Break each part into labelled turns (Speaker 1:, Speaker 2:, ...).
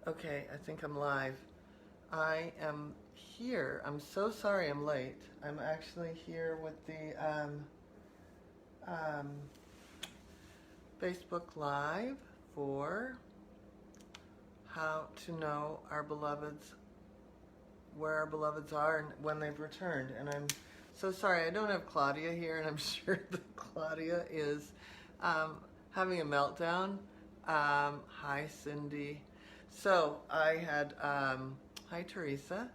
Speaker 1: Okay, I think I'm live. I am here. I'm so sorry I'm late. I'm actually here with the um, Facebook Live for how to know our beloveds, where our beloveds are and when they've returned. And I'm so sorry I don't have Claudia here, and I'm sure that Claudia is having a meltdown. Hi, Cindy. So I had, hi, Teresa.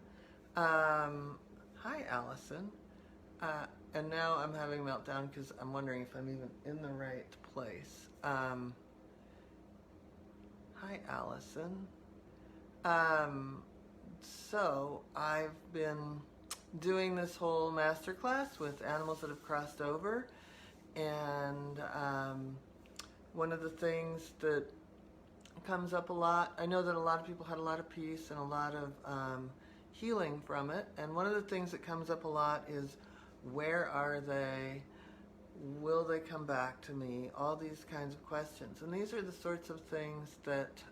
Speaker 1: Hi, Allison. And now I'm having a meltdown because I'm wondering if I'm even in the right place. Hi, Allison. So I've been doing this whole masterclass with animals that have crossed over, and one of the things that comes up a lot, I know that a lot of people had a lot of peace and a lot of healing from it, and one of the things that comes up a lot is, where are they? Will they come back to me? All these kinds of questions. And these are the sorts of things that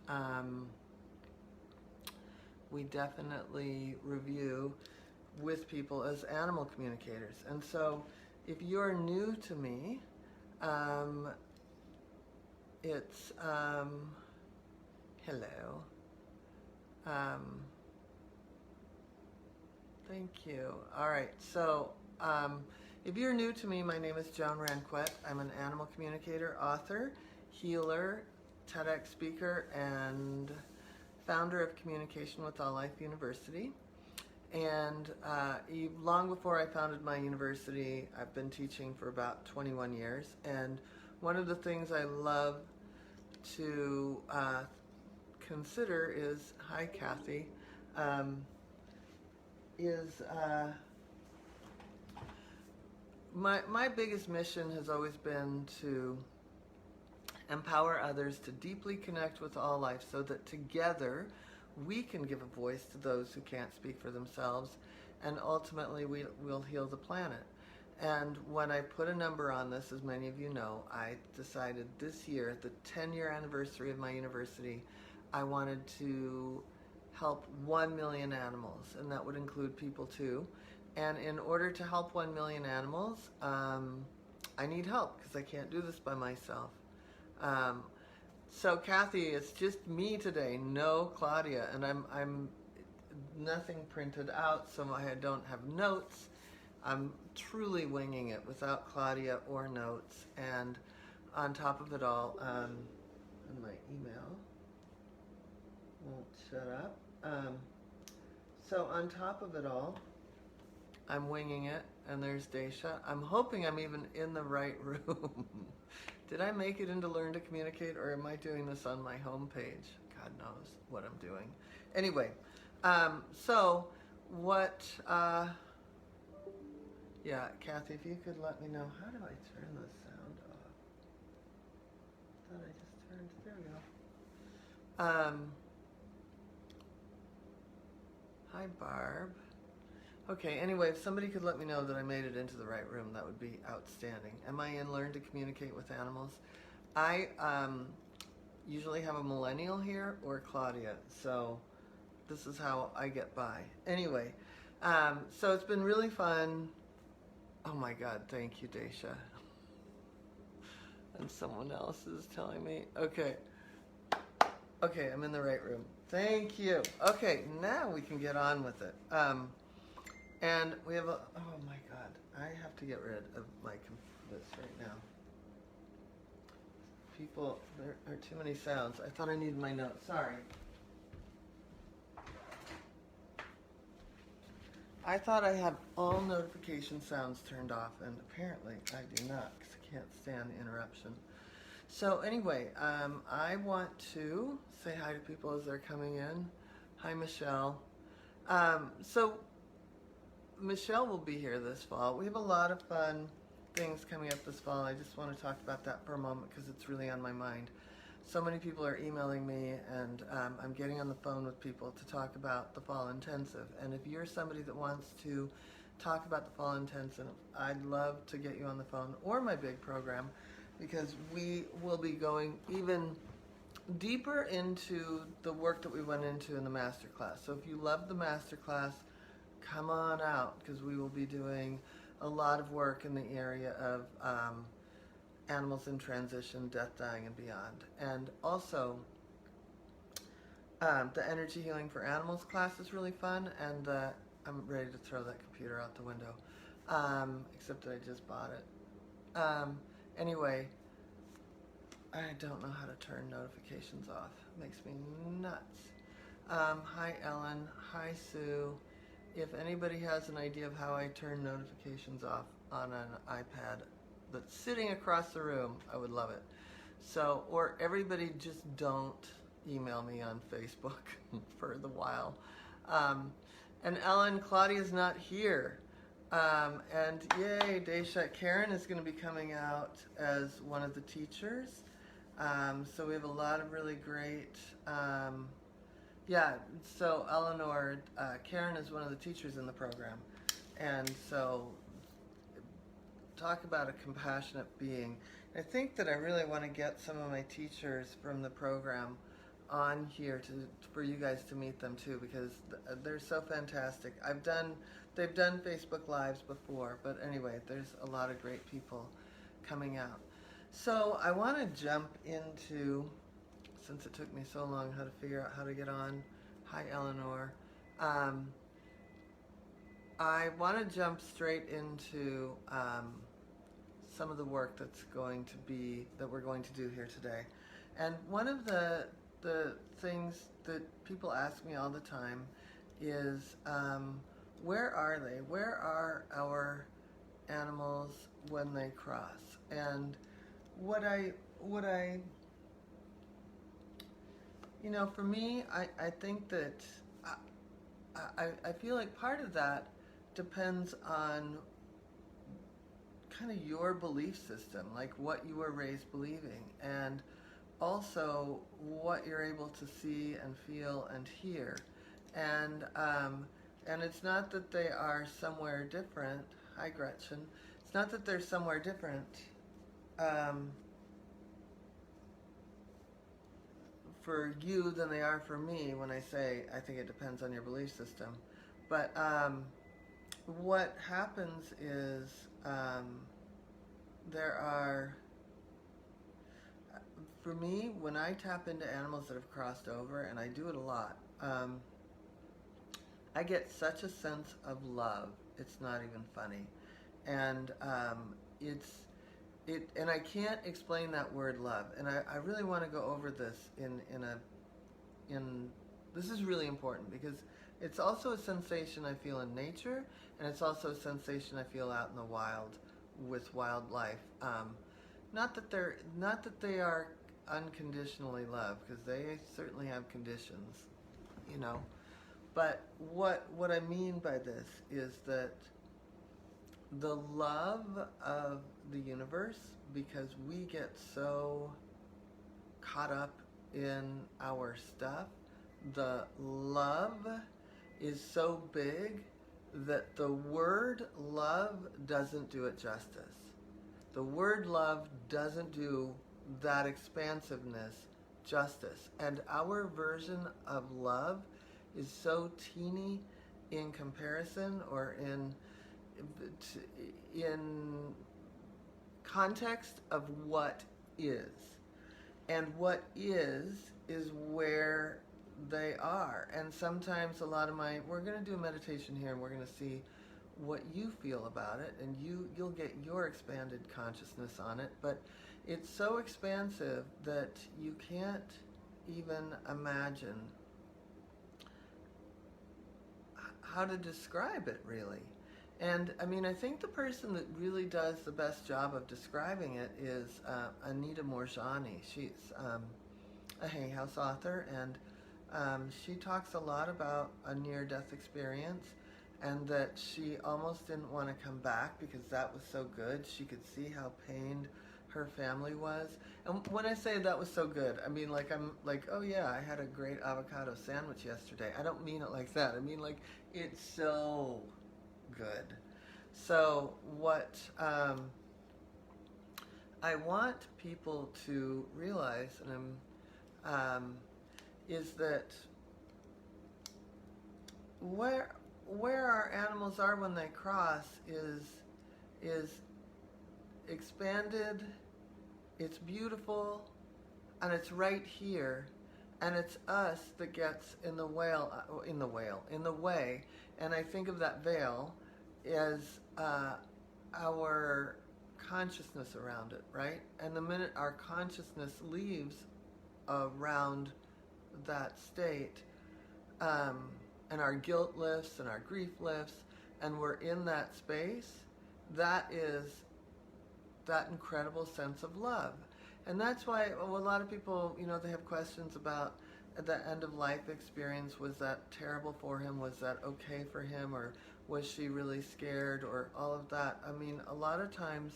Speaker 1: we definitely review with people as animal communicators. And so if you're new to me, it's hello. Thank you. All right, so if you're new to me, my name is Joan Ranquet. I'm an animal communicator, author, healer, TEDx speaker, and founder of Communication with All Life University. And long before I founded my university, I've been teaching for about 21 years. And one of the things I love to consider is, hi Kathy, is my biggest mission has always been to empower others to deeply connect with all life so that together we can give a voice to those who can't speak for themselves, and ultimately we'll heal the planet. And when I put a number on this, as many of you know, I decided this year, at the 10-year anniversary of my university, I wanted to help 1 million animals, and that would include people too. And in order to help 1 million animals, I need help because I can't do this by myself. So Kathy, it's just me today, no Claudia, and I'm nothing printed out, so I don't have notes. I'm truly winging it without Claudia or notes. And on top of it all, and my email won't shut up. So on top of it all, I'm winging it, and there's Daisha. I'm hoping I'm even in the right room. Did I make it into Learn to Communicate, or am I doing this on my homepage? God knows what I'm doing. Anyway, so what, yeah, Kathy, if you could let me know, how do I turn the sound off? I thought I just turned, there we go. Hi, Barb. Okay, anyway, if somebody could let me know that I made it into the right room, that would be outstanding. Am I in Learn to Communicate with Animals? I usually have a millennial here or Claudia, so this is how I get by. Anyway, so it's been really fun. Oh my God, thank you, Daisha. And someone else is telling me, okay, I'm in the right room. Thank you. Okay, now we can get on with it. And we have oh my God, I have to get rid of this right now. People, there are too many sounds. I thought I needed my notes, sorry. I thought I had all notification sounds turned off, and apparently I do not, because I can't stand the interruption. So anyway, I want to say hi to people as they're coming in. Hi, Michelle. So Michelle will be here this fall. We have a lot of fun things coming up this fall. I just want to talk about that for a moment because it's really on my mind. So many people are emailing me, and I'm getting on the phone with people to talk about the fall intensive. And if you're somebody that wants to talk about the fall intensive, I'd love to get you on the phone, or my big program, because we will be going even deeper into the work that we went into in the master class. So if you love the master class, come on out, because we will be doing a lot of work in the area of animals in transition, death, dying, and beyond. And also, the energy healing for animals class is really fun, and I'm ready to throw that computer out the window, except that I just bought it. Anyway, I don't know how to turn notifications off. It makes me nuts. Hi, Ellen. Hi, Sue. If anybody has an idea of how I turn notifications off on an iPad that's sitting across the room, I would love it. So, or everybody just don't email me on Facebook for the while. And Ellen, Claudia's not here. And yay, Daisha, Karen is going to be coming out as one of the teachers. So we have a lot of really great, so Eleanor, Karen is one of the teachers in the program. And so talk about a compassionate being. I think that I really want to get some of my teachers from the program on here for you guys to meet them too, because they're so fantastic. They've done Facebook Lives before, but anyway, there's a lot of great people coming out. So I want to jump into, since it took me so long how to figure out how to get on. Hi, Eleanor. I want to jump straight into some of the work that we're going to do here today. And one of the things that people ask me all the time is, where are they? Where are our animals when they cross? And for me, I think that I feel like part of that depends on kind of your belief system, like what you were raised believing, and also what you're able to see and feel and hear. And it's not that they are somewhere different. Hi, Gretchen. It's not that they're somewhere different for you than they are for me when I say I think it depends on your belief system. But what happens is for me, when I tap into animals that have crossed over, and I do it a lot, I get such a sense of love. It's not even funny. And and I can't explain that word love. And I really want to go over this this is really important, because it's also a sensation I feel in nature, and it's also a sensation I feel out in the wild with wildlife. Not that they are unconditionally loved, because they certainly have conditions, But what I mean by this is that the love of the universe, because we get so caught up in our stuff, the love is so big that the word love doesn't do it justice. The word love doesn't do that expansiveness justice. And our version of love is so teeny in comparison, or in context of what is. And what is where they are. And sometimes we're going to do a meditation here, and we're going to see what you feel about it, and you'll get your expanded consciousness on it. But it's so expansive that you can't even imagine how to describe it, really. And I think the person that really does the best job of describing it is Anita Moorjani. She's a Hay House author, and she talks a lot about a near-death experience, and that she almost didn't want to come back because that was so good. She could see how pained her family was. And when I say that was so good, I'm like, oh yeah, I had a great avocado sandwich yesterday. I don't mean it like that. I mean like, it's so good. So what I want people to realize, and is that where our animals are when they cross is expanded, it's beautiful, and it's right here, and it's us that gets in the way. And I think of that veil as our consciousness around it, right? And the minute our consciousness leaves around that state, and our guilt lifts and our grief lifts, and we're in that space, that is that incredible sense of love. And that's why a lot of people, they have questions about the end of life experience. Was that terrible for him? Was that okay for him? Or was she really scared? Or all of that. I mean, a lot of times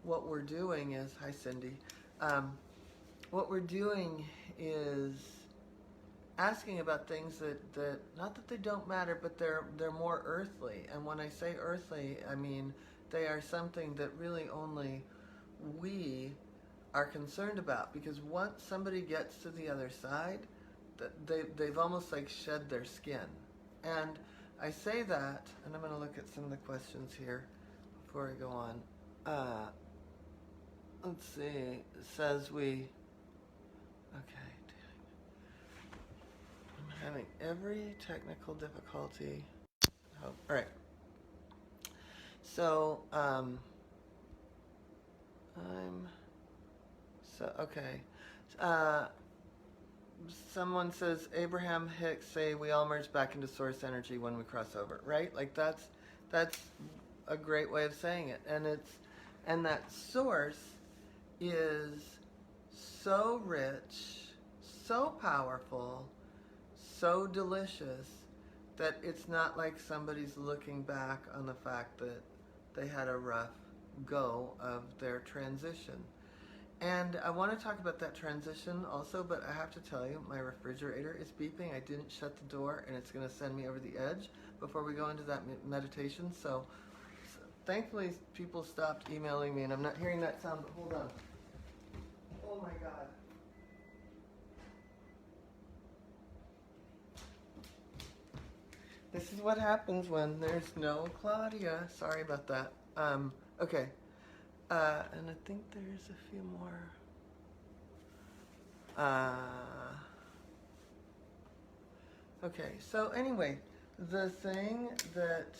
Speaker 1: what we're doing is, hi Cindy, what we're doing is asking about things that not that they don't matter, but they're more earthly. And when I say earthly, I mean they are something that really only we are concerned about, because once somebody gets to the other side, they've almost like shed their skin. And I say that, and I'm going to look at some of the questions here before I go on. Let's see. It says okay. I'm having every technical difficulty. Oh, all right. So, okay. Someone says, Abraham Hicks say we all merge back into source energy when we cross over, right? Like that's a great way of saying it. And that source is so rich, so powerful, so delicious, that it's not like somebody's looking back on the fact that they had a rough go of their transition. And I want to talk about that transition also, but I have to tell you, my refrigerator is beeping. I didn't shut the door, and it's going to send me over the edge before we go into that meditation. So thankfully, people stopped emailing me, and I'm not hearing that sound, but hold on. Oh my God. This is what happens when there's no Claudia. Sorry about that. Okay. And I think there's a few more. Okay, so anyway, the thing that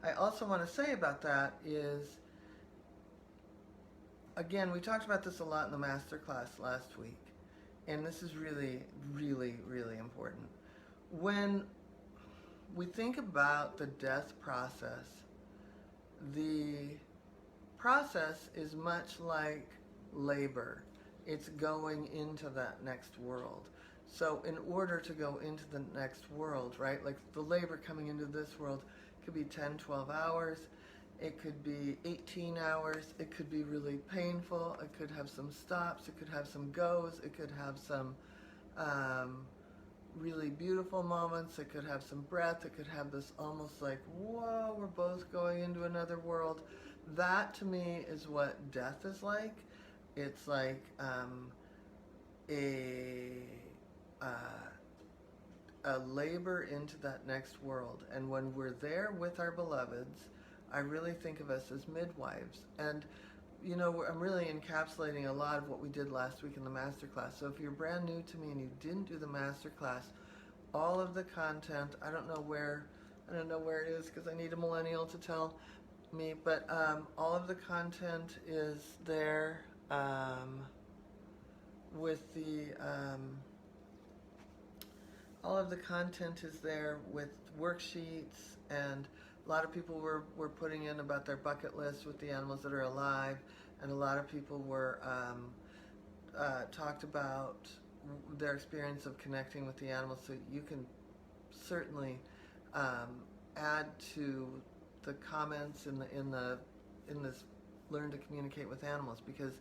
Speaker 1: I also want to say about that is, again, we talked about this a lot in the master class last week, and this is really, really, really important. When we think about the death process, the process is much like labor. It's going into that next world. So in order to go into the next world, right, like the labor coming into this world could be 10, 12 hours. It could be 18 hours. It could be really painful. It could have some stops. It could have some goes. It could have some really beautiful moments. It could have some breath. It could have this almost like, whoa, we're both going into another world. That to me is what death is like. It's like a labor into that next world. And when we're there with our beloveds, I really think of us as midwives. And you know, I'm really encapsulating a lot of what we did last week in the masterclass. So if you're brand new to me and you didn't do the masterclass, all of the content, I don't know where it is because I need a millennial to tell me, but all of the content is there all of the content is there with worksheets, and a lot of people were putting in about their bucket list with the animals that are alive, and a lot of people were talked about their experience of connecting with the animals. So you can certainly add to the comments in this Learn to Communicate with Animals, because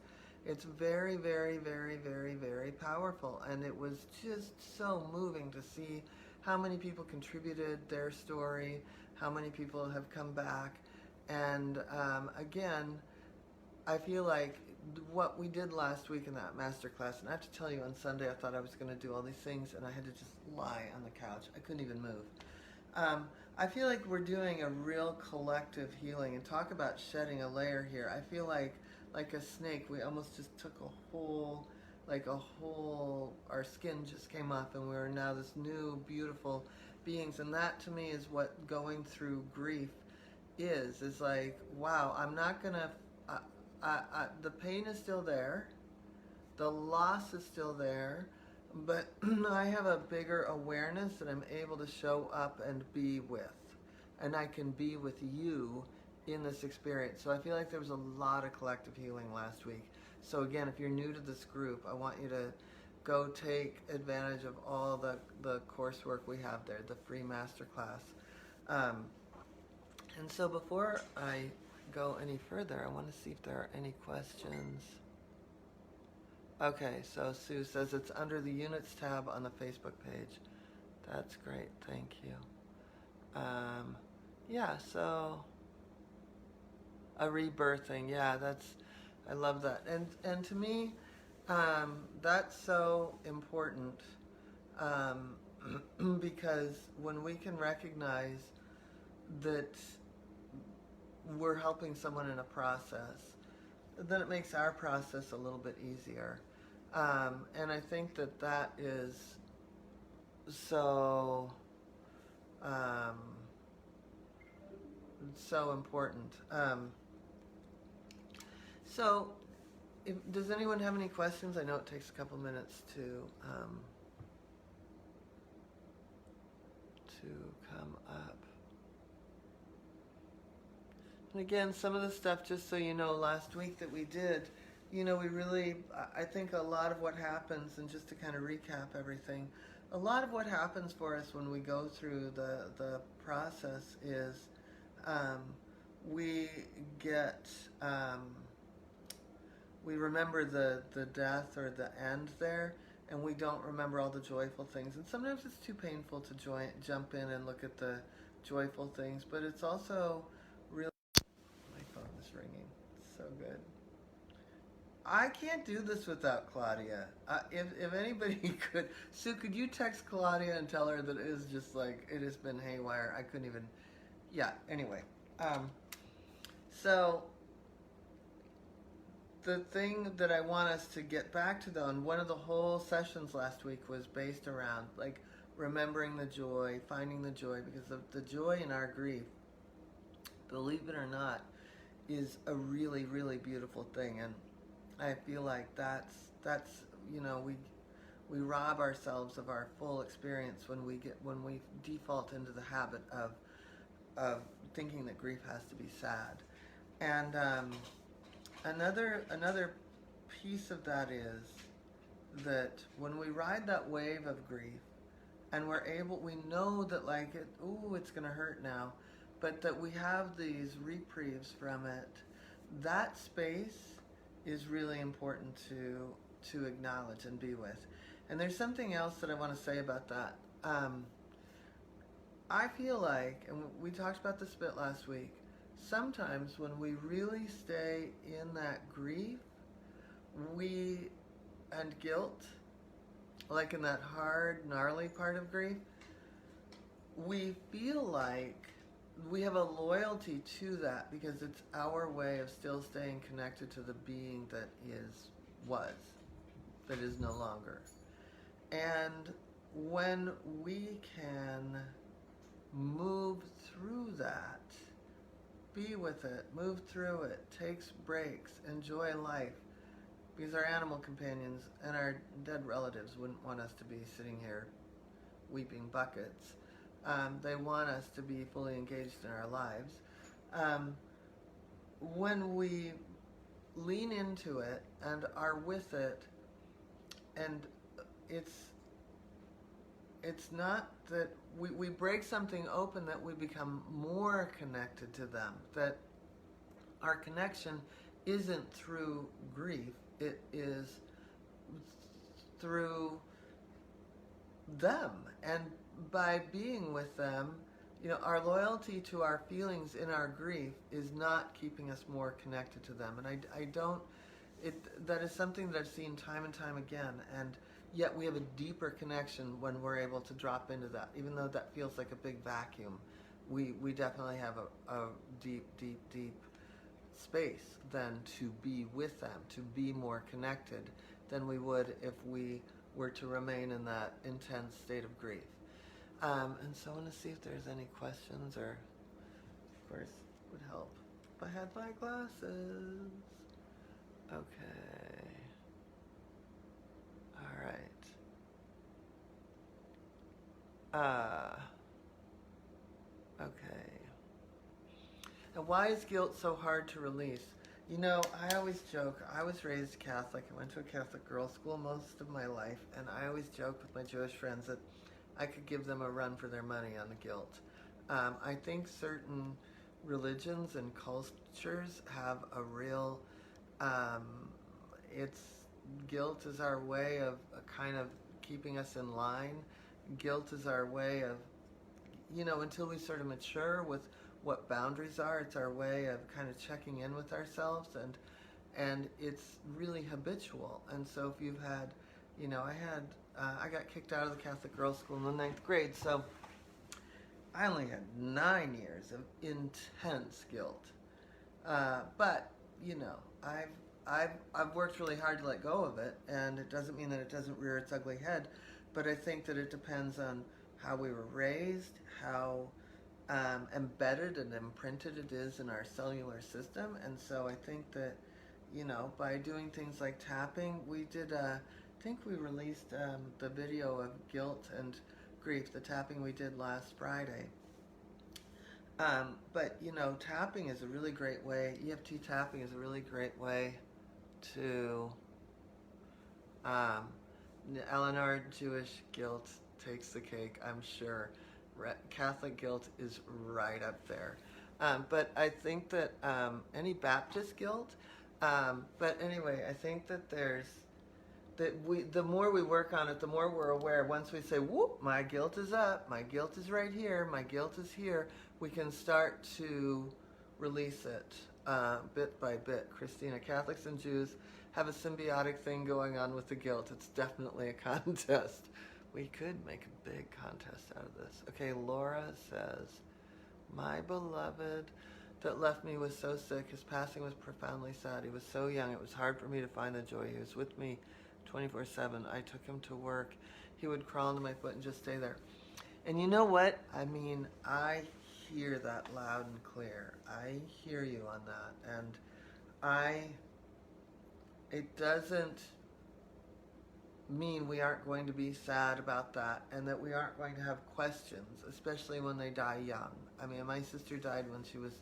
Speaker 1: it's very, very, very, very, very powerful. And it was just so moving to see how many people contributed their story, how many people have come back. And again, I feel like what we did last week in that master class, and I have to tell you, on Sunday I thought I was going to do all these things, and I had to just lie on the couch. I couldn't even move. I feel like we're doing a real collective healing, and talk about shedding a layer here. I feel like a snake, we almost just took our skin just came off, and we are now this new, beautiful beings, and that to me is what going through grief is like, wow, I'm not going to, the pain is still there, the loss is still there, but I have a bigger awareness that I'm able to show up and be with. And I can be with you in this experience. So I feel like there was a lot of collective healing last week. So again, if you're new to this group, I want you to go take advantage of all the coursework we have there, the free masterclass. And so before I go any further, I want to see if there are any questions. Okay, so Sue says it's under the Units tab on the Facebook page. That's great, thank you. Yeah, so a rebirthing, yeah, I love that. And to me, that's so important, because when we can recognize that we're helping someone in a process, then it makes our process a little bit easier. And I think that is so so important. So does anyone have any questions? I know it takes a couple minutes to come up. And again, some of the stuff, just so you know, last week that we did, we really, I think a lot of what happens, and just to kind of recap everything, a lot of what happens for us when we go through the process is we get, we remember the death or the end there, and we don't remember all the joyful things. And sometimes it's too painful to jump in and look at the joyful things, but it's also really... My phone is ringing. It's so good. I can't do this without Claudia. If anybody could... Sue, could you text Claudia and tell her that it is just like, it has been haywire. I couldn't even... Yeah, anyway. So... the thing that I want us to get back to, though, and one of the whole sessions last week was based around, like, remembering the joy, finding the joy, because the joy in our grief, believe it or not, is a really, really beautiful thing. And I feel like that's we rob ourselves of our full experience when we default into the habit of thinking that grief has to be sad. And Another piece of that is that when we ride that wave of grief, and we know that it's going to hurt now, but that we have these reprieves from it, that space is really important to acknowledge and be with. And there's something else that I want to say about that. I feel like, and we talked about this a bit last week, sometimes when we really stay in that grief, and guilt, like in that hard, gnarly part of grief, we feel like we have a loyalty to that because it's our way of still staying connected to the being that that is no longer. And when we can move through that, be with it, move through it, takes breaks, enjoy life, because our animal companions and our dead relatives wouldn't want us to be sitting here weeping buckets. They want us to be fully engaged in our lives. When we lean into it and are with it, and it's not that we break something open, that we become more connected to them, that our connection isn't through grief, it is through them. And by being with them, our loyalty to our feelings in our grief is not keeping us more connected to them. And I don't, that is something that I've seen time and time again, and yet we have a deeper connection when we're able to drop into that. Even though that feels like a big vacuum, we definitely have a deep, deep, deep space then to be with them, to be more connected than we would if we were to remain in that intense state of grief. And so I want to see if there's any questions, or, of course, would help if I had my glasses. Okay. All right. Okay. And why is guilt so hard to release? You know, I always joke, I was raised Catholic. I went to a Catholic girls' school most of my life, and I always joke with my Jewish friends that I could give them a run for their money on the guilt. I think certain religions and cultures have a real, it's, guilt is our way of kind of keeping us in line. Guilt is our way of, you know, until we sort of mature with what boundaries are, it's our way of kind of checking in with ourselves, and it's really habitual. And so if you've had, you know, I got kicked out of the Catholic girls' school in the 9th grade, so I only had 9 years of intense guilt. But, you know, I've worked really hard to let go of it, and it doesn't mean that it doesn't rear its ugly head, but I think that it depends on how we were raised, how embedded and imprinted it is in our cellular system. And so I think that, you know, by doing things like tapping, we did, I think we released the video of guilt and grief, the tapping we did last Friday. But, you know, tapping is a really great way, EFT tapping is a really great way to, Eleanor, Jewish guilt takes the cake, I'm sure. Catholic guilt is right up there. But I think that any Baptist guilt, but anyway, I think that the more we work on it, the more we're aware. Once we say, whoop, my guilt is up, my guilt is right here, my guilt is here, we can start to release it bit by bit. Christina, Catholics and Jews have a symbiotic thing going on with the guilt. It's definitely a contest. We could make a big contest out of this. Okay, Laura says, my beloved that left me was so sick. His passing was profoundly sad. He was so young. It was hard for me to find the joy. He was with me 24/7. I took him to work. He would crawl into my foot and just stay there. And you know what? I mean, I hear that loud and clear. I hear you on that. And it doesn't mean we aren't going to be sad about that, and that we aren't going to have questions, especially when they die young. I mean, my sister died when she was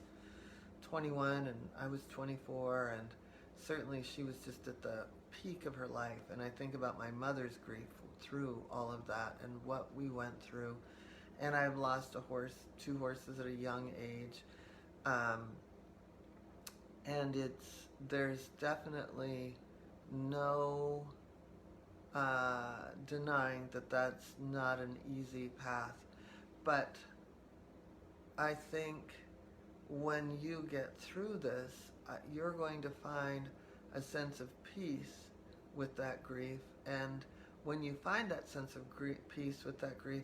Speaker 1: 21 and I was 24, and certainly she was just at the peak of her life. And I think about my mother's grief through all of that and what we went through. And I've lost two horses at a young age. And there's definitely no denying that that's not an easy path. But I think when you get through this, you're going to find a sense of peace with that grief. And when you find that sense of peace with that grief,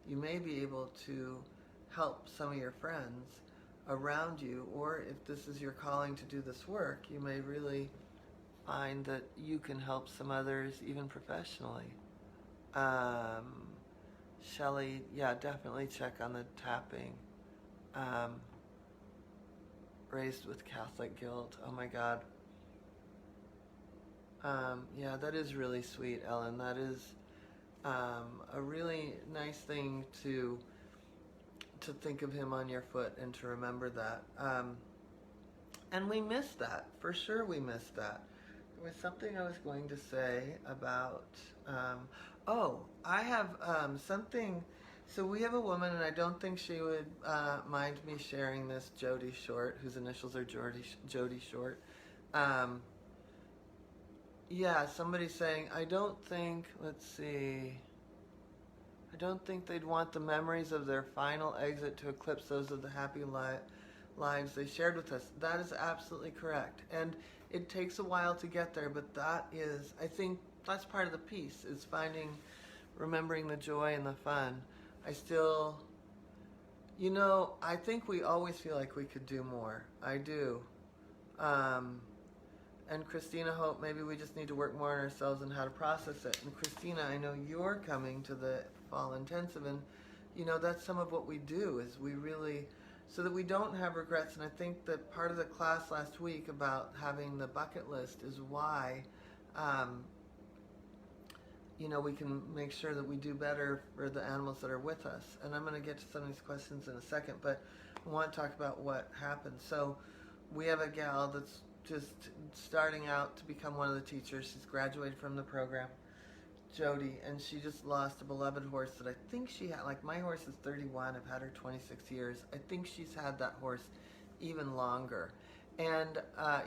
Speaker 1: you may be able to help some of your friends around you, or if this is your calling to do this work, you may really find that you can help some others even professionally. Shelley, yeah, definitely check on the tapping. Raised with Catholic guilt, oh my God. Yeah, that is really sweet, Ellen. That is a really nice thing to think of him on your foot and to remember that. And we miss that. For sure we miss that. There was something I was going to say about... I have something... So we have a woman, and I don't think she would mind me sharing this, Jody Short, whose initials are Jody Short. Yeah, somebody's saying, I don't think they'd want the memories of their final exit to eclipse those of the happy lives they shared with us. That is absolutely correct. And it takes a while to get there, but that is, I think that's part of the piece, is remembering the joy and the fun. I still, I think we always feel like we could do more. I do. And Christina, hope maybe we just need to work more on ourselves and how to process it. And Christina, I know you're coming to the fall intensive, and that's some of what we do, is we really, so that we don't have regrets. And I think that part of the class last week about having the bucket list is why we can make sure that we do better for the animals that are with us. And I'm going to get to some of these questions in a second, but I want to talk about what happened. So we have a gal that's just starting out to become one of the teachers. She's graduated from the program, Jody, and she just lost a beloved horse that I think she had. Like, my horse is 31. I've had her 26 years. I think she's had that horse even longer. And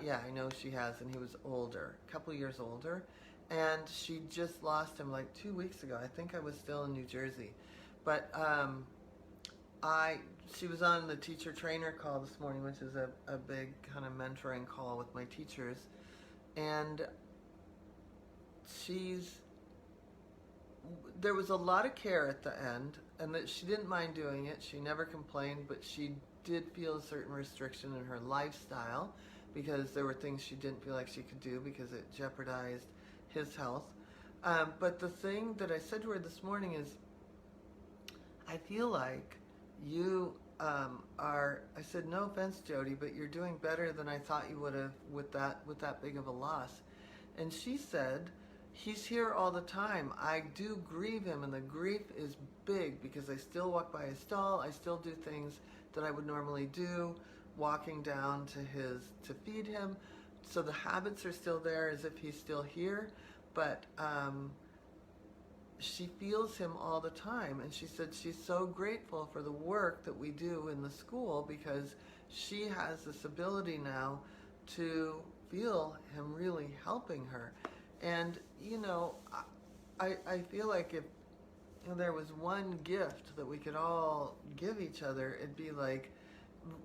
Speaker 1: yeah, I know she has, and he was older, a couple years older. And she just lost him like 2 weeks ago. I think I was still in New Jersey. But she was on the teacher trainer call this morning, which is a big kind of mentoring call with my teachers. And there was a lot of care at the end, and that she didn't mind doing it. She never complained, but she did feel a certain restriction in her lifestyle because there were things she didn't feel like she could do because it jeopardized his health. But the thing that I said to her this morning is, I feel like you I said, no offense, Jody, but you're doing better than I thought you would have with that big of a loss. And she said, he's here all the time. I do grieve him, and the grief is big because I still walk by his stall. I still do things that I would normally do, walking down to feed him. So the habits are still there as if he's still here, but she feels him all the time. And she said she's so grateful for the work that we do in the school because she has this ability now to feel him really helping her. And, I feel like if there was one gift that we could all give each other, it'd be like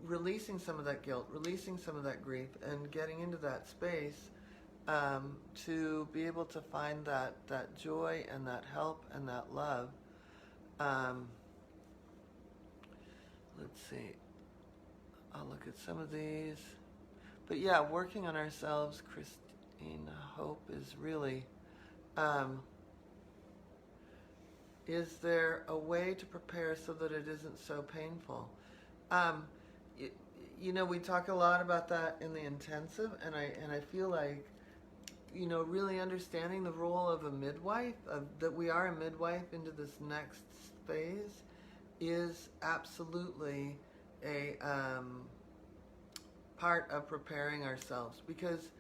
Speaker 1: releasing some of that guilt, releasing some of that grief, and getting into that space to be able to find that joy and that help and that love. Let's see. I'll look at some of these. But yeah, working on ourselves, Christina Hope, is really, is there a way to prepare so that it isn't so painful? We talk a lot about that in the intensive, and I feel like, really understanding the role of a midwife, that we are a midwife into this next phase, is absolutely a part of preparing ourselves. Because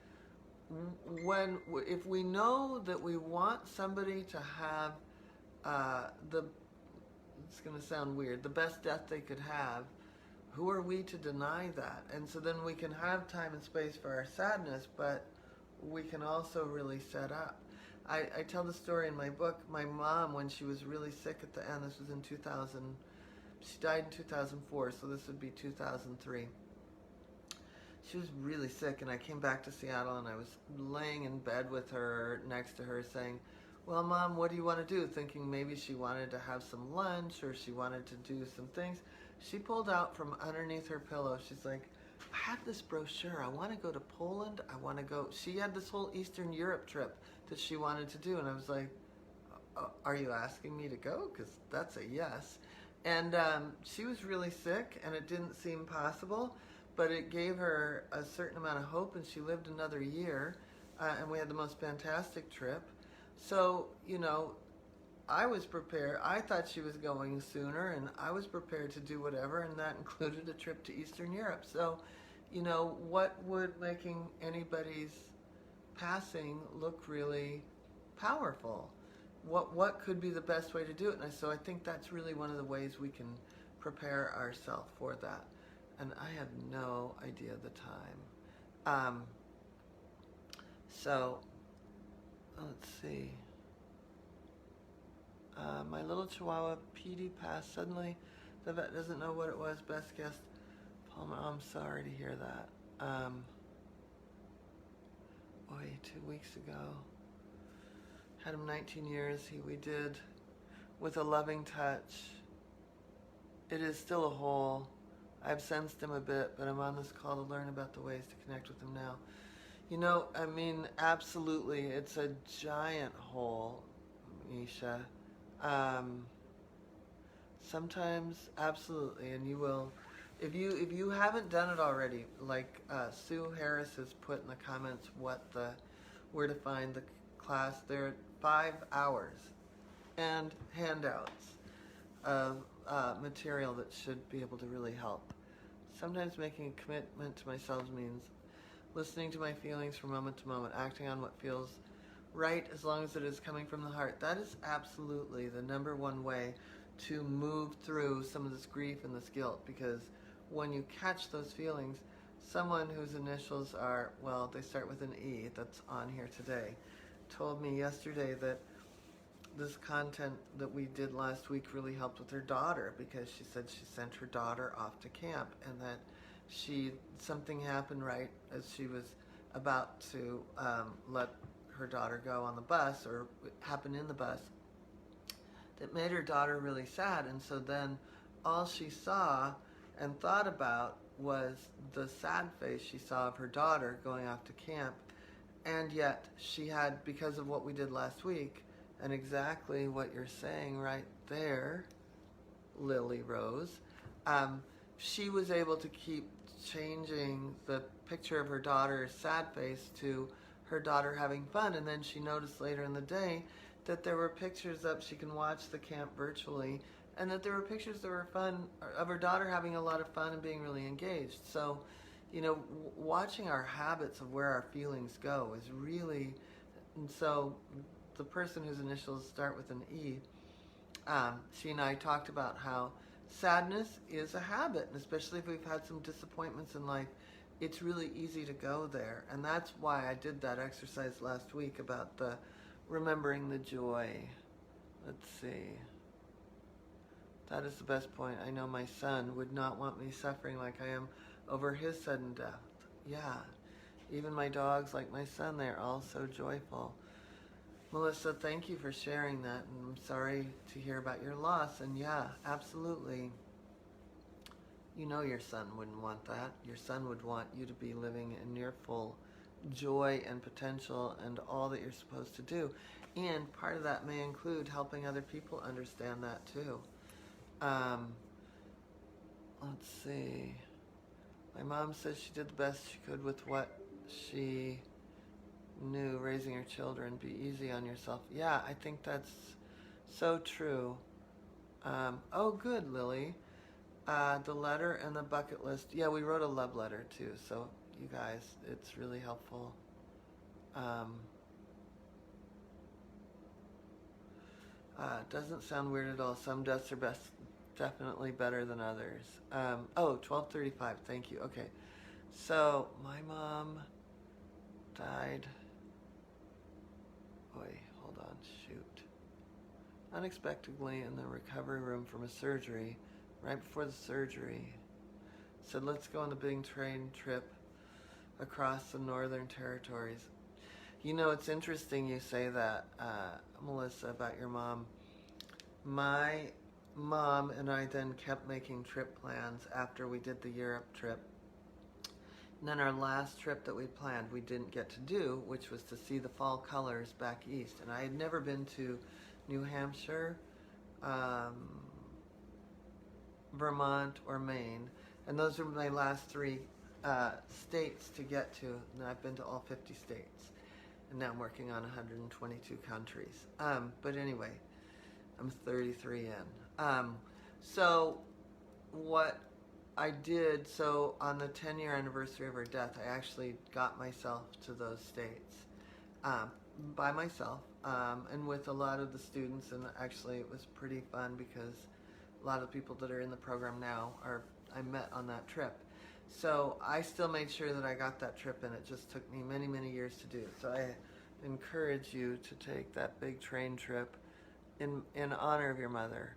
Speaker 1: if we know that we want somebody to have it's going to sound weird, the best death they could have, who are we to deny that? And so then we can have time and space for our sadness, but we can also really set up. I tell the story in my book. My mom, when she was really sick at the end, this was in 2000, she died in 2004, so this would be 2003. She was really sick, and I came back to Seattle, and I was laying in bed with her, next to her, saying, well, Mom, what do you want to do? Thinking maybe she wanted to have some lunch or she wanted to do some things. She pulled out from underneath her pillow, she's like, I have this brochure. I want to go to Poland. I want to go. She had this whole Eastern Europe trip that she wanted to do. And I was like, are you asking me to go? Because that's a yes. And she was really sick, and it didn't seem possible, but it gave her a certain amount of hope, and she lived another year, and we had the most fantastic trip. So, I was prepared. I thought she was going sooner, and I was prepared to do whatever, and that included a trip to Eastern Europe. So, what would making anybody's passing look really powerful? What could be the best way to do it? And so I think that's really one of the ways we can prepare ourselves for that. And I had no idea the time. So, let's see. My little Chihuahua PD passed suddenly. The vet doesn't know what it was. Best guess. Palmer, I'm sorry to hear that. 2 weeks ago. Had him 19 years. We did with a loving touch. It is still a hole. I've sensed him a bit, but I'm on this call to learn about the ways to connect with him now. Absolutely, it's a giant hole, Misha. Sometimes, absolutely, and you will. If you haven't done it already, like Sue Harris has put in the comments where to find the class. There are 5 hours and handouts of material that should be able to really help. Sometimes making a commitment to myself means listening to my feelings from moment to moment, acting on what feels right as long as it is coming from the heart. That is absolutely the number one way to move through some of this grief and this guilt, because when you catch those feelings, someone whose initials are, well, they start with an E, that's on here today, told me yesterday that this content that we did last week really helped with her daughter, because she said she sent her daughter off to camp, and that something happened right as she was about to let her daughter go on the bus, or happen in the bus, that made her daughter really sad. And so then all she saw and thought about was the sad face she saw of her daughter going off to camp. And yet she had, because of what we did last week, and exactly what you're saying right there, Lily Rose, she was able to keep changing the picture of her daughter's sad face to her daughter having fun. And then she noticed later in the day that there were pictures up, she can watch the camp virtually, and that there were pictures that were fun of her daughter having a lot of fun and being really engaged. So, watching our habits of where our feelings go is really, and so the person whose initials start with an E, she and I talked about how sadness is a habit, and especially if we've had some disappointments in life, it's really easy to go there. And that's why I did that exercise last week about the remembering the joy. Let's see. That is the best point. I know my son would not want me suffering like I am over his sudden death. Yeah. Even my dogs, like my son, they're all so joyful. Melissa, thank you for sharing that, and I'm sorry to hear about your loss. And yeah, absolutely. Your son wouldn't want that. Your son would want you to be living in near full joy and potential and all that you're supposed to do. And part of that may include helping other people understand that too. Let's see. My mom says she did the best she could with what she knew, raising her children. Be easy on yourself. Yeah, I think that's so true. Oh, good, Lily. The letter and the bucket list. Yeah, we wrote a love letter too, so you guys, it's really helpful. Doesn't sound weird at all. Some deaths are definitely better than others. 12:35, thank you. Okay, so my mom died, hold on, shoot, unexpectedly in the recovery room from a surgery. Right before the surgery, said, let's go on the big train trip across the Northern Territories. It's interesting you say that, Melissa, about your mom. My mom and I then kept making trip plans after we did the Europe trip. And then our last trip that we planned, we didn't get to do, which was to see the fall colors back east. And I had never been to New Hampshire, Vermont, or Maine, and those are my last 3 states to get to, and I've been to all 50 states, and now I'm working on 122 countries. But anyway, I'm 33 in. So what I did, so on the 10-year anniversary of her death, I actually got myself to those states by myself, and with a lot of the students, and actually it was pretty fun because a lot of the people that are in the program now I met on that trip. So I still made sure that I got that trip, and it just took me many, many years to do. So I encourage you to take that big train trip in honor of your mother.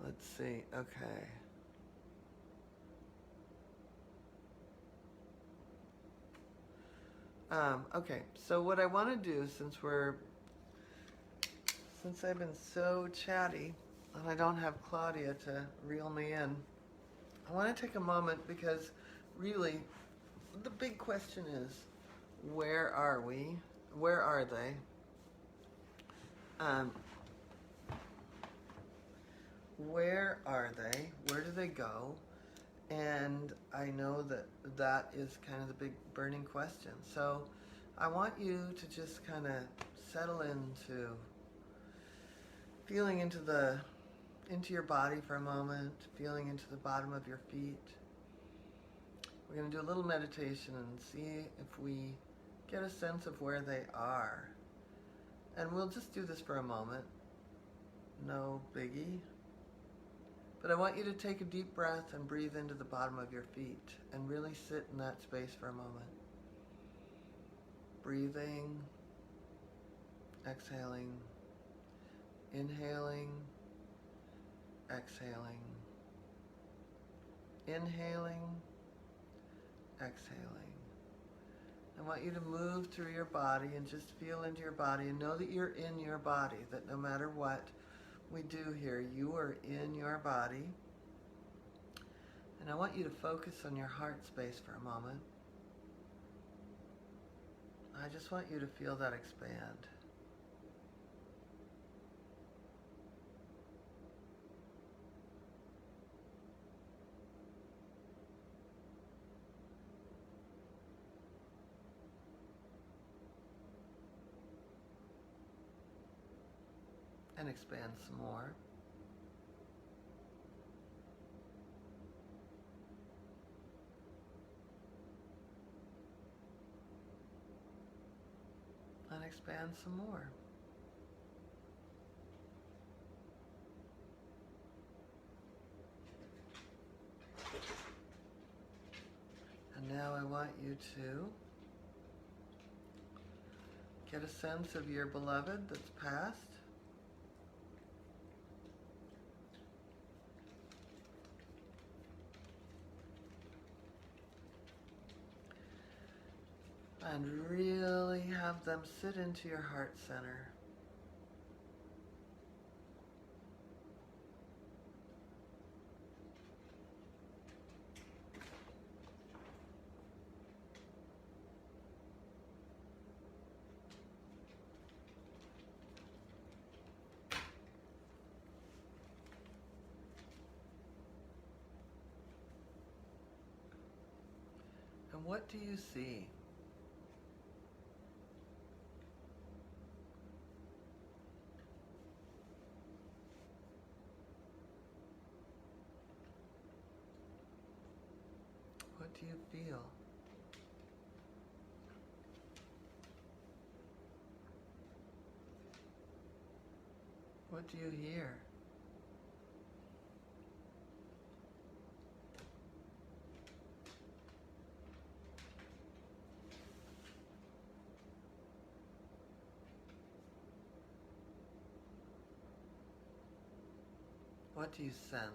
Speaker 1: Let's see, okay. Okay, so what I want to do, since I've been so chatty and I don't have Claudia to reel me in, I want to take a moment because really the big question is, where are we? Where are they? Where are they? Where do they go? And I know that that is kind of the big burning question. So I want you to just kind of settle into feeling into your body for a moment, feeling into the bottom of your feet. We're going to do a little meditation and see if we get a sense of where they are. And we'll just do this for a moment. No biggie. But I want you to take a deep breath and breathe into the bottom of your feet and really sit in that space for a moment. Breathing, exhaling, inhaling, exhaling, inhaling, exhaling. I want you to move through your body and just feel into your body and know that you're in your body, that no matter what we do here, you are in your body. And I want you to focus on your heart space for a moment. I just want you to feel that expand. And expand some more. And expand some more. And now I want you to get a sense of your beloved that's passed. And really have them sit into your heart center. And what do you see? What do you feel? What do you hear? What do you sense?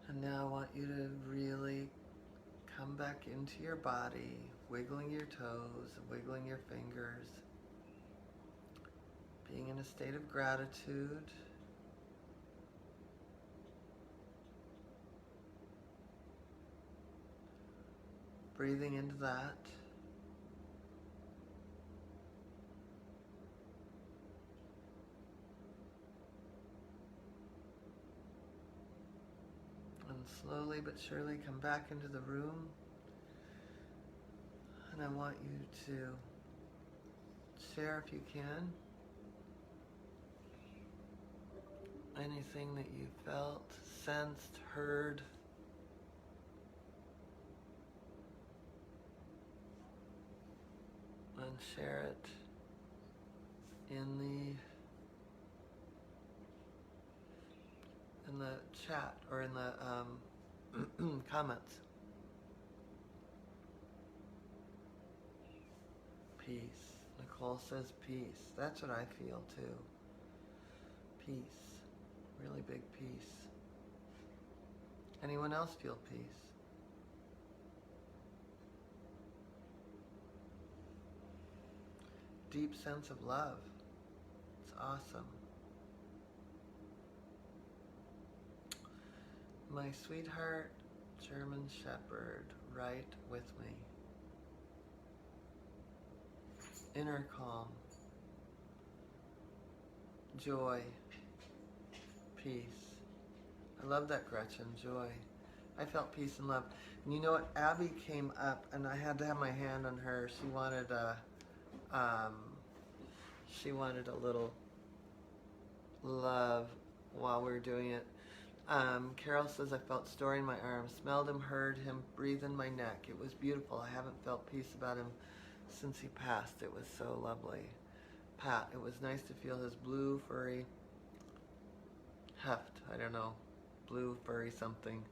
Speaker 1: And now I want you to really come back into your body, wiggling your toes, wiggling your fingers, being in a state of gratitude. Breathing into that. And slowly but surely come back into the room. And I want you to share, if you can, anything that you felt, sensed, heard. And share it in the chat or in the comments. Nicole says peace. That's what I feel too. Peace. Really big peace. Anyone else feel peace? Deep sense of love. It's awesome. My sweetheart, German Shepherd, right with me. Inner calm. Joy. Peace. I love that, Gretchen. Joy. I felt peace and love. And you know what? Abby came up, and I had to have my hand on her. She wanted a little love while we were doing it. Carol says, I felt Story in my arms, smelled him, heard him, breathe in my neck. It was beautiful. I haven't felt peace about him since he passed. It was so lovely. Pat, it was nice to feel his blue, furry heft. I don't know. Blue, furry something.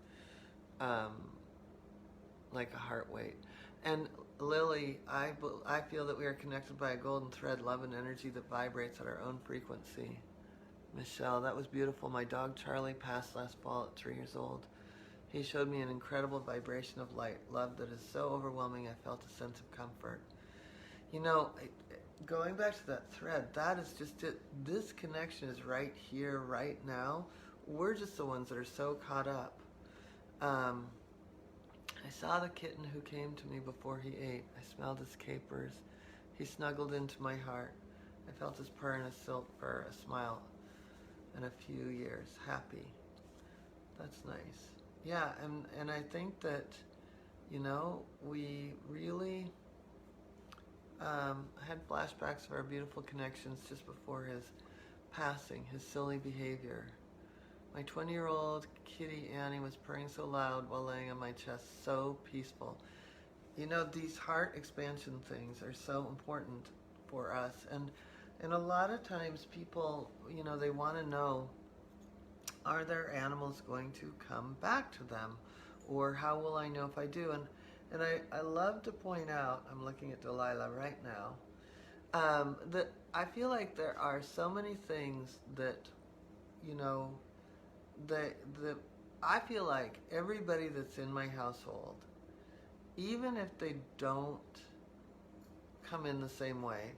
Speaker 1: Like a heart weight. And Lily, I feel that we are connected by a golden thread, love and energy that vibrates at our own frequency. Michelle, that was beautiful. My dog Charlie passed last fall at 3 years old. He showed me an incredible vibration of light, love that is so overwhelming I felt a sense of comfort. You know, going back to that thread, that is just it. This connection is right here, right now. We're just the ones that are so caught up. I saw the kitten who came to me before he ate. I smelled his capers. He snuggled into my heart. I felt his purr and his silk fur, a smile, and a few years. Happy. That's nice. Yeah, and I think that, you know, we really had flashbacks of our beautiful connections just before his passing, his silly behavior. My 20-year-old kitty Annie was purring so loud while laying on my chest, so peaceful. You know, these heart expansion things are so important for us. And a lot of times people, you know, they want to know, are their animals going to come back to them? Or how will I know if I do? And I love to point out, I'm looking at Delilah right now, that I feel like there are so many things that, you know, that I feel like everybody that's in my household, even if they don't come in the same way,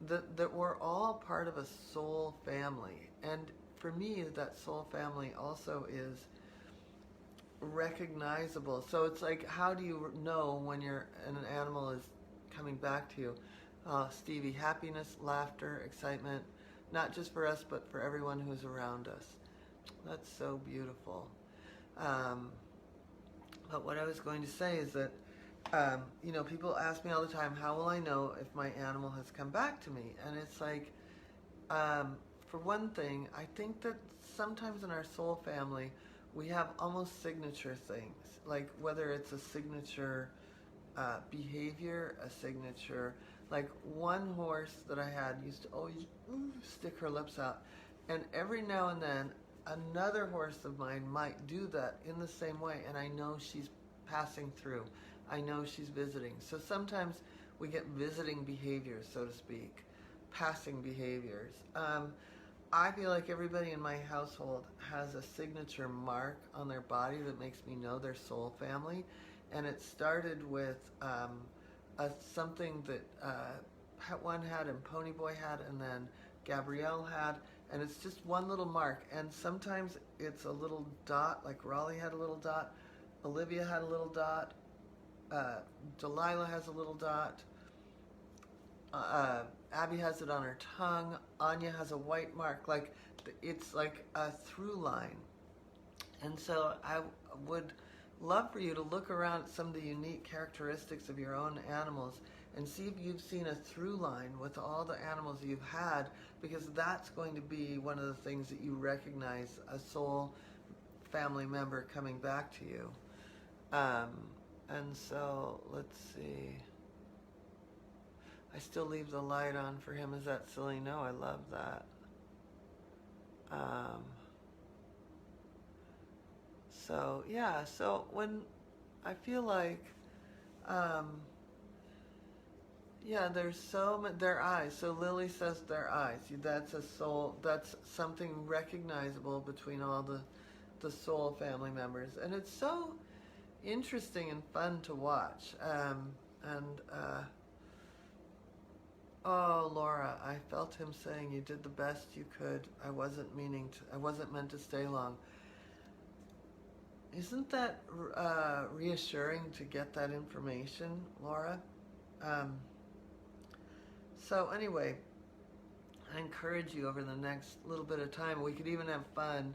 Speaker 1: that we're all part of a soul family. And for me, that soul family also is recognizable. So it's like, how do you know when an animal is coming back to you? Stevie, happiness, laughter, excitement, not just for us, but for everyone who's around us. That's so beautiful. But what I was going to say is that, you know, people ask me all the time, how will I know if my animal has come back to me? And it's like, for one thing, I think that sometimes in our soul family, we have almost signature things, like whether it's a signature behavior, a signature, like one horse that I had used to always stick her lips out. And every now and then, another horse of mine might do that in the same way, and I know she's passing through. I know she's visiting. So sometimes we get visiting behaviors, so to speak, passing behaviors. I feel like everybody in my household has a signature mark on their body that makes me know their soul family. And it started with something that one had and Ponyboy had, and then Gabrielle had, and it's just one little mark. And sometimes it's a little dot, like Raleigh had a little dot, Olivia had a little dot, Delilah has a little dot, Abby has it on her tongue, Anya has a white mark. Like, it's like a through line. And so I would love for you to look around at some of the unique characteristics of your own animals and see if you've seen a through line with all the animals you've had, because that's going to be one of the things that you recognize a soul family member coming back to you. And so, let's see. I still leave the light on for him. Is that silly? No, I love that. So, yeah, so when I feel like, Yeah, there's so many, their eyes. So Lily says their eyes. That's a soul, that's something recognizable between all the soul family members. And it's so interesting and fun to watch. And oh, Laura, I felt him saying you did the best you could. I wasn't meant to stay long. Isn't that reassuring to get that information, Laura? Um, so anyway, I encourage you over the next little bit of time, we could even have fun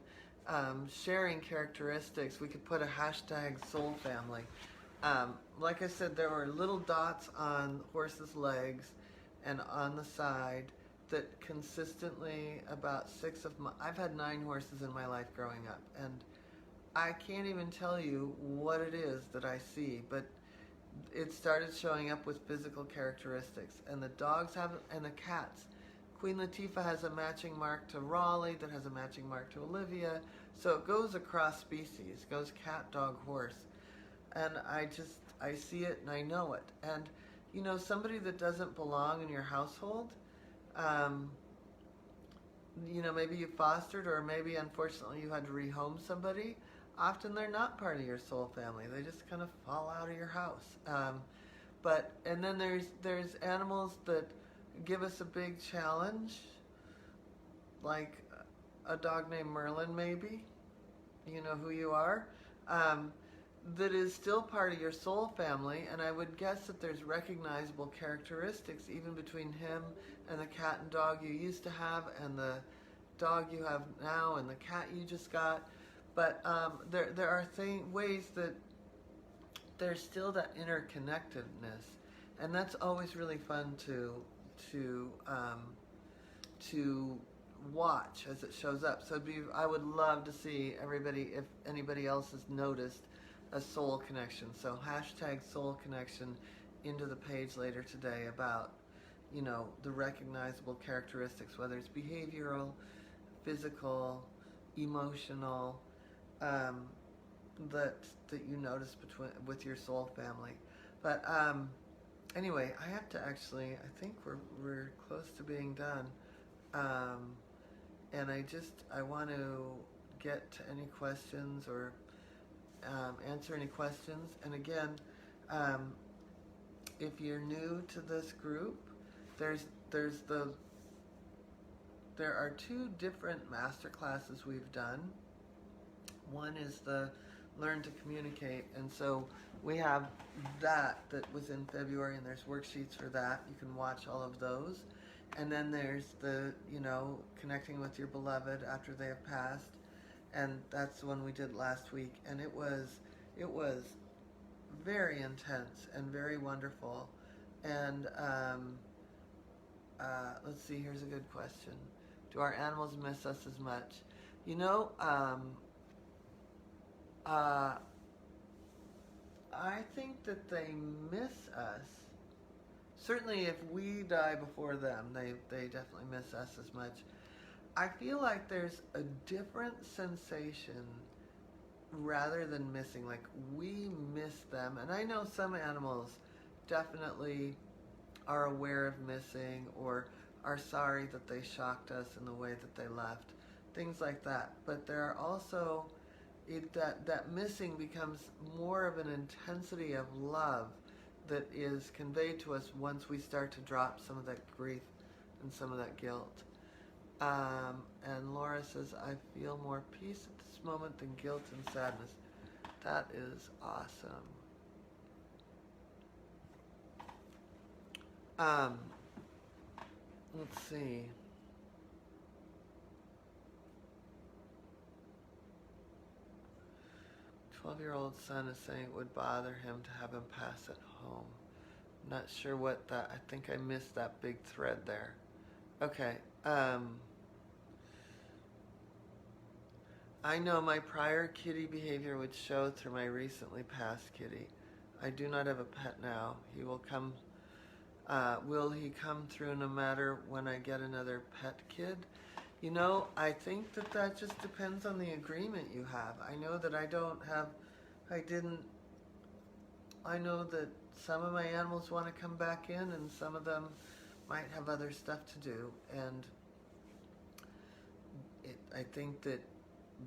Speaker 1: sharing characteristics. We could put a hashtag soul family. Like I said, there were little dots on horses' legs and on the side that consistently, about I've had 9 horses in my life growing up, and I can't even tell you what it is that I see, but it started showing up with physical characteristics. And the dogs have, and the cats. Queen Latifah has a matching mark to Raleigh that has a matching mark to Olivia. So it goes across species. It goes cat, dog, horse. And I see it and I know it. And, you know, somebody that doesn't belong in your household, you know, maybe you fostered, or maybe unfortunately you had to rehome somebody. Often they're not part of your soul family. They just kind of fall out of your house. And then there's animals that give us a big challenge, like a dog named Merlin, maybe. You know who you are. That is still part of your soul family, and I would guess that there's recognizable characteristics even between him and the cat and dog you used to have, and the dog you have now, and the cat you just got. But there are ways that there's still that interconnectedness, and that's always really fun to watch as it shows up. So I would love to see everybody, if anybody else has noticed a soul connection. So hashtag soul connection into the page later today about, you know, the recognizable characteristics, whether it's behavioral, physical, emotional, that you notice with your soul family. But anyway, I have to actually, I think we're close to being done. And I want to get to any questions or answer any questions. And again, if you're new to this group, there are 2 different master classes we've done. One is the Learn to Communicate, and so we have that was in February, and there's worksheets for that. You can watch all of those. And then there's the, you know, connecting with your beloved after they have passed, and that's the one we did last week, and it was very intense and very wonderful. And let's see, here's a good question. Do our animals miss us as much? You know, I think that they miss us. Certainly if we die before them, they definitely miss us as much. I feel like there's a different sensation rather than missing. Like, we miss them. And I know some animals definitely are aware of missing or are sorry that they shocked us in the way that they left. Things like that. But there are also, that missing becomes more of an intensity of love that is conveyed to us once we start to drop some of that grief and some of that guilt. And Laura says, I feel more peace at this moment than guilt and sadness. That is awesome. Let's see. My 12-year-old son is saying it would bother him to have him pass at home. I'm not sure what that, I think I missed that big thread there. Okay. I know my prior kitty behavior would show through my recently passed kitty. I do not have a pet now. He will come. Will he come through no matter when I get another pet kid? You know, I think that just depends on the agreement you have. I know that I know that some of my animals want to come back in, and some of them might have other stuff to do. And I think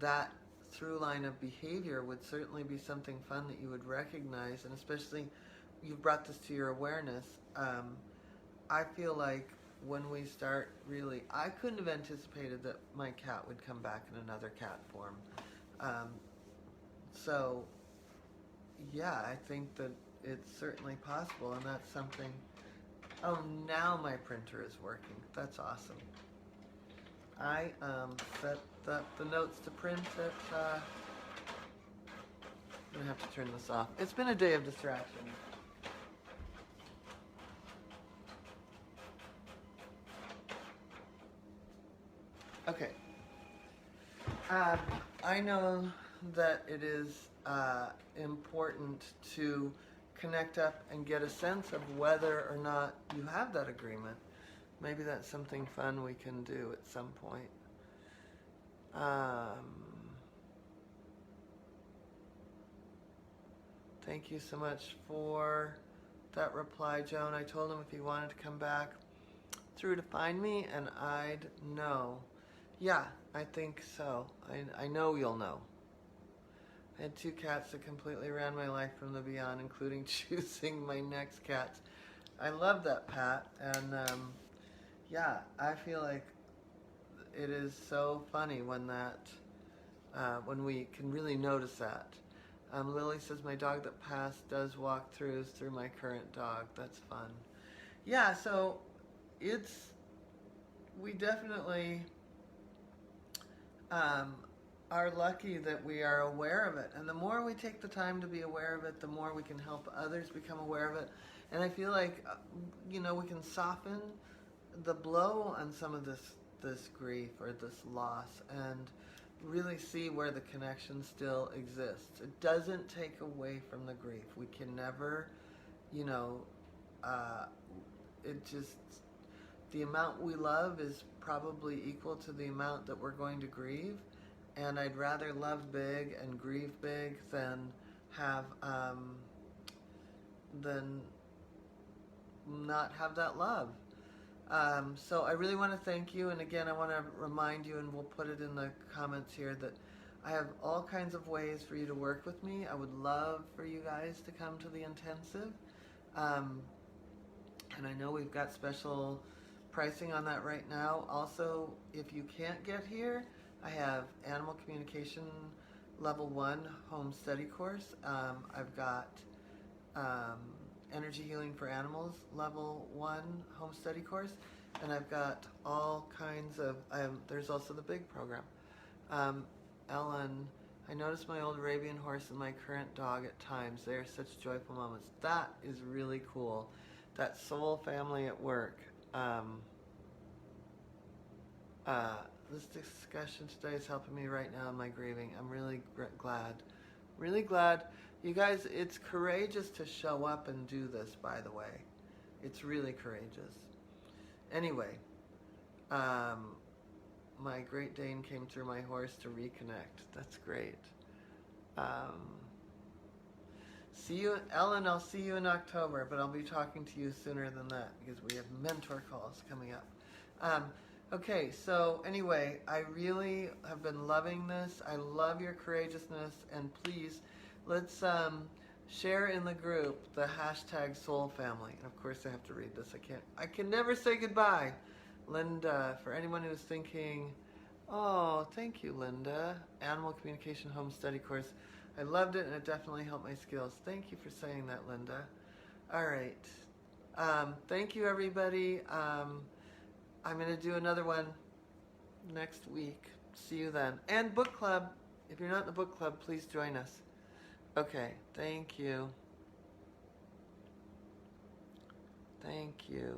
Speaker 1: that through line of behavior would certainly be something fun that you would recognize, and especially you've brought this to your awareness. I feel like when we start really, I couldn't have anticipated that my cat would come back in another cat form. So, yeah, I think that it's certainly possible, and that's something. Oh, now my printer is working. That's awesome. I set the notes to print at. I'm gonna have to turn this off. It's been a day of distraction. Okay. I know that it is important to connect up and get a sense of whether or not you have that agreement. Maybe that's something fun we can do at some point. Thank you so much for that reply, Joan. I told him if he wanted to come back through to find me, and I'd know. Yeah, I think so. I know you'll know. I had 2 cats that completely ran my life from the beyond, including choosing my next cats. I love that, Pat. And yeah, I feel like it is so funny when when we can really notice that. Lily says my dog that passed does walkthroughs through my current dog. That's fun. Yeah, so we definitely are lucky that we are aware of it. And the more we take the time to be aware of it, the more we can help others become aware of it. And I feel like, we can soften the blow on some of this grief or this loss and really see where the connection still exists. It doesn't take away from the grief. We can never, the amount we love is probably equal to the amount that we're going to grieve. And I'd rather love big and grieve big than than not have that love. So I really want to thank you, and again I want to remind you, and we'll put it in the comments here, that I have all kinds of ways for you to work with me. I would love for you guys to come to the intensive, and I know we've got special pricing on that right now. Also, if you can't get here, I have Animal Communication Level 1 Home Study course. I've got Energy Healing for Animals Level 1 Home Study course. And I've got all kinds of, there's also the big program. Ellen, I notice my old Arabian horse and my current dog at times. They are such joyful moments. That is really cool. That soul family at work. This discussion today is helping me right now in my grieving. I'm really glad. Really glad. You guys, it's courageous to show up and do this, by the way. It's really courageous. Anyway, my Great Dane came through my horse to reconnect. That's great. See you, Ellen, I'll see you in October, but I'll be talking to you sooner than that because we have mentor calls coming up. Okay, so anyway, I really have been loving this. I love your courageousness, and please, let's share in the group the hashtag Soul Family. And of course, I have to read this. I can never say goodbye. Linda, for anyone who's thinking, oh, thank you, Linda. Animal Communication Home Study course. I loved it, and it definitely helped my skills. Thank you for saying that, Linda. All right. Thank you, everybody. I'm going to do another one next week. See you then. And book club. If you're not in the book club, please join us. Okay. Thank you. Thank you.